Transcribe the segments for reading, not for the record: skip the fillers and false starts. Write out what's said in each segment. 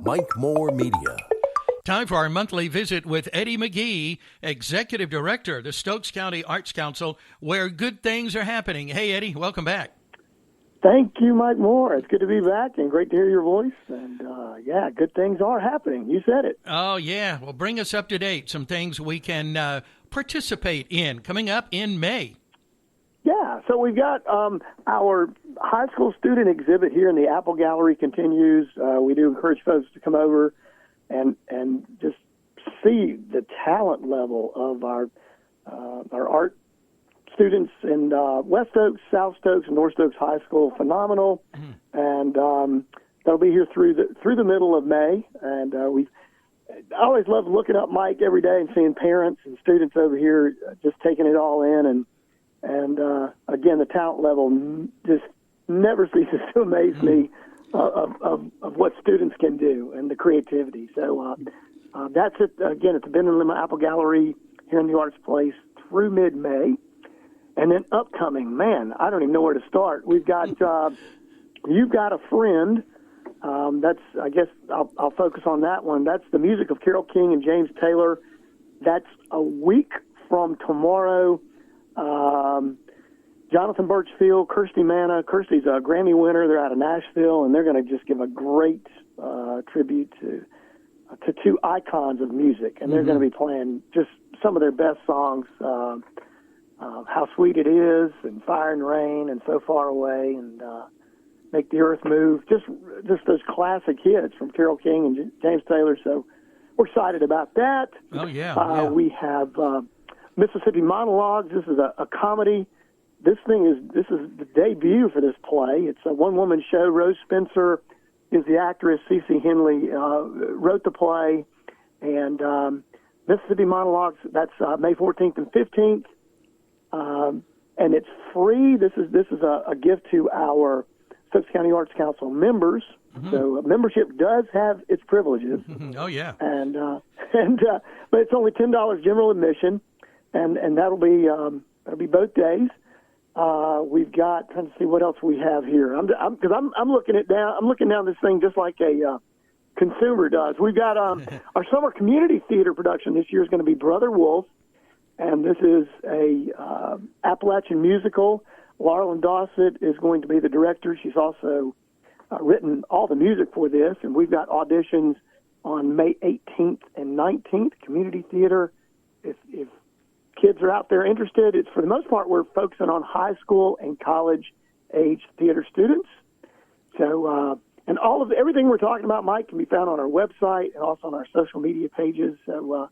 Mike Moore Media. Time for our monthly visit with Eddy McGee, Executive Director of the Stokes County Arts Council, where good things are happening. Hey, Eddy, welcome back. Thank you, Mike Moore. It's good to be back and great to hear your voice. And, good things are happening. You said it. Oh, yeah. Well, bring us up to date. Some things we can participate in coming up in May. Yeah, so we've got our high school student exhibit here in the Apple Gallery continues. We do encourage folks to come over and just see the talent level of our art students in West Stokes, South Stokes, and North Stokes High School. Phenomenal, and that'll be here through the middle of May. And I always love looking up Mike every day and seeing parents and students over here just taking it all in. And again, the talent level just never ceases to amaze me of what students can do and the creativity. So that's it. Again, at the Ben and Lima Apple Gallery here in the Arts Place through mid-May. And then upcoming, man, I don't even know where to start. We've got You've Got a Friend. That's, I guess, I'll focus on that one. That's the music of Carole King and James Taylor. That's a week from tomorrow. Jonathan Birchfield, Kirsty Manna. Kirsty's a Grammy winner. They're out of Nashville, and they're going to just give a great tribute to two icons of music. And they're going to be playing just some of their best songs, How Sweet It Is, and Fire and Rain, and So Far Away, and Make the Earth Move. Just those classic hits from Carole King and James Taylor. So we're excited about that. Oh, yeah. We have Mississippi Monologues. This is a comedy. This is the debut for this play. It's a one-woman show. Rose Spencer is the actress. Cece Henley wrote the play. And Mississippi Monologues, that's May 14th and 15th. And it's free. This is a gift to our Stokes County Arts Council members. So membership does have its privileges. Oh, yeah. But it's only $10 general admission. And that'll be both days. We've got, trying to see what else we have here. I'm looking down this thing just like a consumer does. We've got our summer community theater production this year is going to be Brother Wolf, and this is a Appalachian musical. Laurel Dossett is going to be the director. She's also written all the music for this, and we've got auditions on May 18th and 19th. Community theater. If kids are out there interested, it's for the most part we're focusing on high school and college age theater students. So and everything we're talking about, Mike, can be found on our website and also on our social media pages. So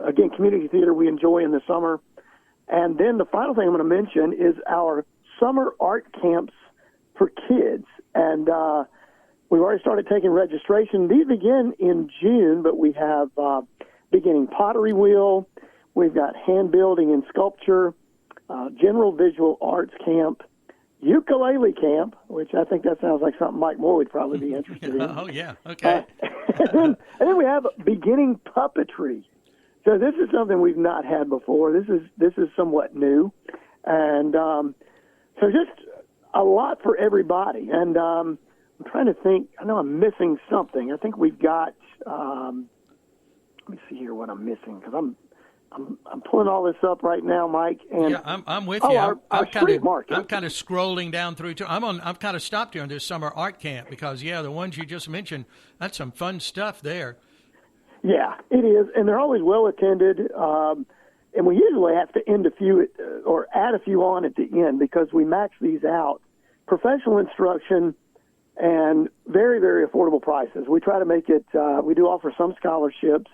again, community theater we enjoy in the summer. And then the final thing I'm going to mention is our summer art camps for kids. And we've already started taking registration. These begin in June, but we have beginning pottery wheel. We've got hand building and sculpture, general visual arts camp, ukulele camp, which I think that sounds like something Mike Moore would probably be interested in. Oh, yeah. Okay. And then we have beginning puppetry. So this is something we've not had before. This is somewhat new. And so just a lot for everybody. And I'm trying to think. I know I'm missing something. I think we've got let me see here what I'm missing, because I'm pulling all this up right now, Mike. And yeah, I'm with you. Our street market. I'm kind of scrolling down through. I've kind of stopped here on this summer art camp because the ones you just mentioned, that's some fun stuff there. Yeah, it is, and they're always well attended. And we usually have to end a few or add a few on at the end because we max these out. Professional instruction and very, very affordable prices. We try to make it. We do offer some scholarships,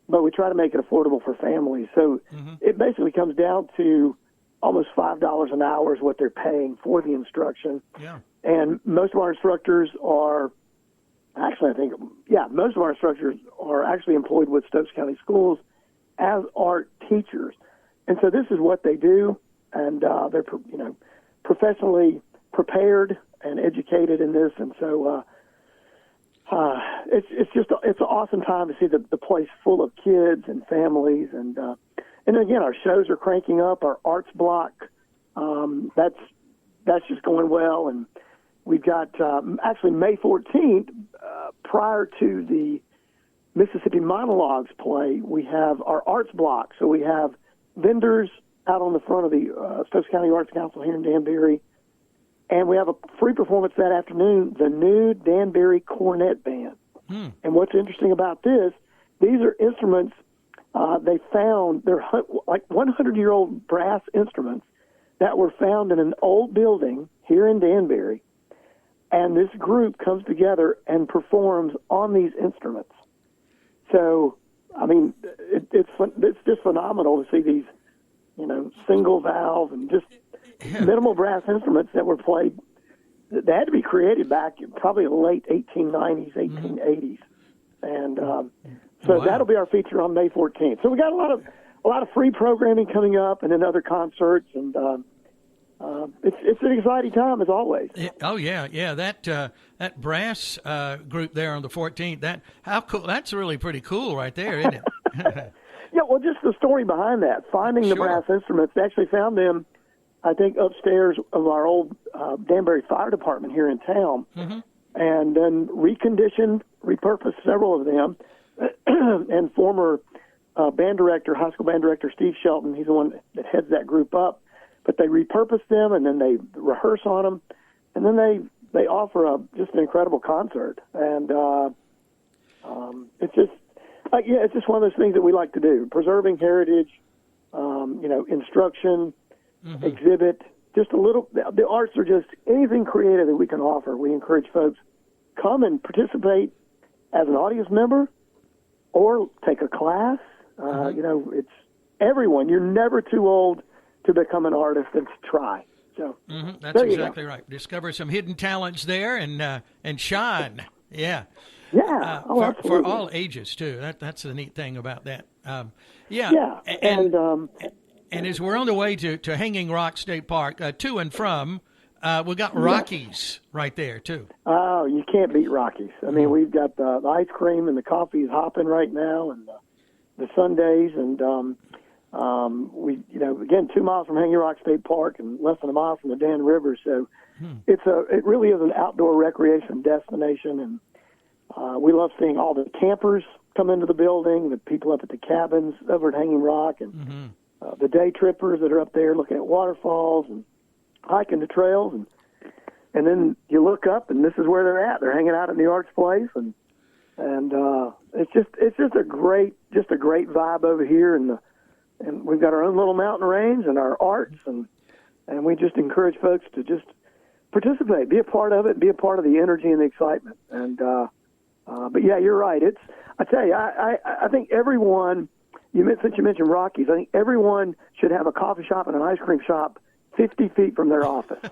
but we try to make it affordable for families. So it basically comes down to almost $5 an hour is what they're paying for the instruction. Yeah. And most of our instructors are most of our instructors are actually employed with Stokes County Schools as art teachers. And so this is what they do, and they're, professionally prepared and educated in this. And so it's an awesome time to see the place full of kids and families. And again, our shows are cranking up. Our arts block, that's just going well. And we've got actually May 14th. prior to the Mississippi Monologues play, we have our arts block. So we have vendors out on the front of the Stokes County Arts Council here in Danbury. And we have a free performance that afternoon, the new Danbury Cornet Band. And what's interesting about this, these are instruments they found, they're like 100-year-old brass instruments that were found in an old building here in Danbury. And this group comes together and performs on these instruments. So, I mean, it's just phenomenal to see these, single valve and just minimal brass instruments that were played. They had to be created back in probably the late 1890s, 1880s, and so that'll be our feature on May 14th. So we got a lot of free programming coming up, and then other concerts, and it's an exciting time as always. Oh yeah. That brass group there on the 14th. How cool! That's really pretty cool, right there, isn't it? Yeah, well, just the story behind that, finding the brass instruments. They actually found them, I think, upstairs of our old Danbury Fire Department here in town, and then reconditioned, repurposed several of them, and former high school band director Steve Shelton, he's the one that heads that group up, but they repurpose them, and then they rehearse on them, and then they offer just an incredible concert, and it's just one of those things that we like to do, preserving heritage, instruction, exhibit, just a little. The arts are just anything creative that we can offer. We encourage folks come and participate as an audience member or take a class. It's everyone. You're never too old to become an artist and to try. So that's exactly right. Discover some hidden talents there and shine. Yeah. Yeah. For all ages too. That's the neat thing about that. And as we're on the way to Hanging Rock State Park, to and from, we got Rockies right there too. Oh, you can't beat Rockies. I mean, we've got the ice cream and the coffee is hopping right now, and the sundaes, and we, again, 2 miles from Hanging Rock State Park and less than a mile from the Dan River. So it really is an outdoor recreation destination, and we love seeing all the campers come into the building, the people up at the cabins over at Hanging Rock, and the day trippers that are up there looking at waterfalls and hiking the trails, and then you look up and this is where they're at. They're hanging out at the Arts Place, and it's just a great vibe over here, and we've got our own little mountain range and our arts, and we just encourage folks to just participate, be a part of it, be a part of the energy and the excitement. And but yeah, you're right. I tell you, I think everyone. Since you mentioned Rockies, I think everyone should have a coffee shop and an ice cream shop 50 feet from their office.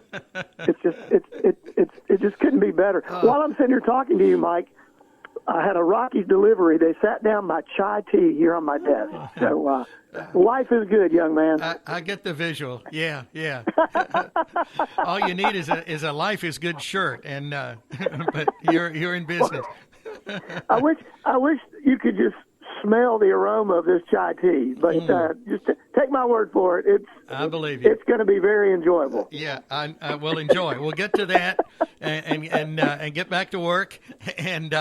It just couldn't be better. While I'm sitting here talking to you, Mike, I had a Rockies delivery. They sat down my chai tea here on my desk. So life is good, young man. I get the visual. Yeah. All you need is a life is good shirt, and but you're in business. I wish you could just smell the aroma of this chai tea, but just take my word for it. I believe you. It's going to be very enjoyable. Yeah, I will enjoy. We'll get to that and get back to work, and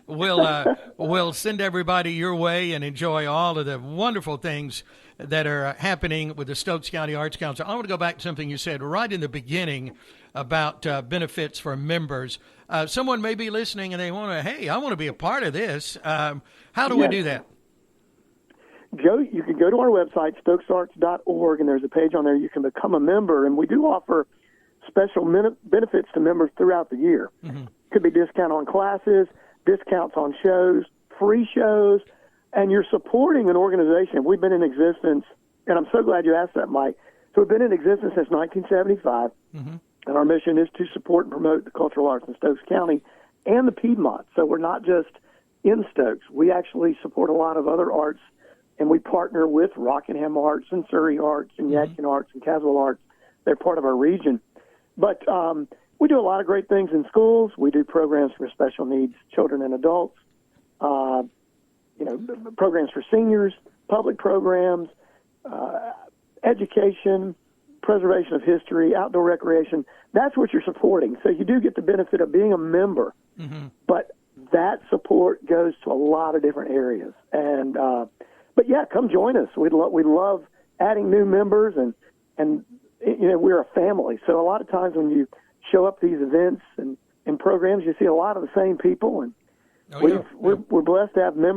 we'll send everybody your way and enjoy all of the wonderful things that are happening with the Stokes County Arts Council. I want to go back to something you said right in the beginning about benefits for members. Someone may be listening and they want to, I want to be a part of this. How do we do that? Joe, you can go to our website, stokesarts.org, and there's a page on there you can become a member, and we do offer special benefits to members throughout the year. Could be discount on classes, discounts on shows, free shows, and you're supporting an organization. We've been in existence, and I'm so glad you asked that, Mike. So we've been in existence since 1975, and our mission is to support and promote the cultural arts in Stokes County and the Piedmont. So we're not just in Stokes. We actually support a lot of other arts, and we partner with Rockingham Arts and Surrey Arts and Yadkin Arts and Caswell Arts. They're part of our region. But we do a lot of great things in schools. We do programs for special needs children and adults, programs for seniors, public programs, education, preservation of history, outdoor recreation. That's what you're supporting. So you do get the benefit of being a member, but that support goes to a lot of different areas. And but yeah, come join us. We love adding new members, and we're a family. So a lot of times when you show up to these events and programs, you see a lot of the same people, and we're blessed to have new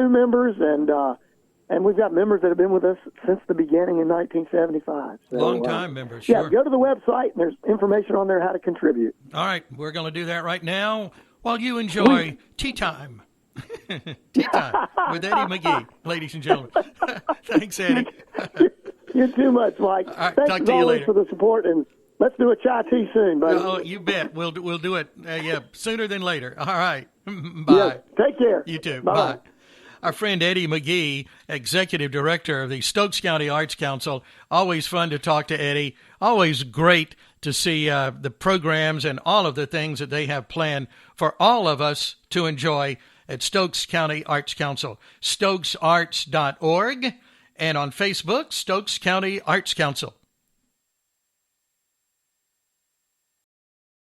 members, and we've got members that have been with us since the beginning in 1975. So, long-time members, sure. Yeah, go to the website, and there's information on there how to contribute. All right, we're going to do that right now while you enjoy Tea Time. Tea Time with Eddy McGee, ladies and gentlemen. Thanks, Eddy. You're too much, Mike. All right, thanks talk as to you always later. for the support, and let's do a chai tea soon, buddy. Oh, you bet. We'll do it. Sooner than later. All right. Bye. Yes, take care. You too. Bye. Bye. Our friend Eddy McGee, Executive Director of the Stokes County Arts Council. Always fun to talk to Eddy. Always great to see the programs and all of the things that they have planned for all of us to enjoy at Stokes County Arts Council. StokesArts.org, and on Facebook, Stokes County Arts Council.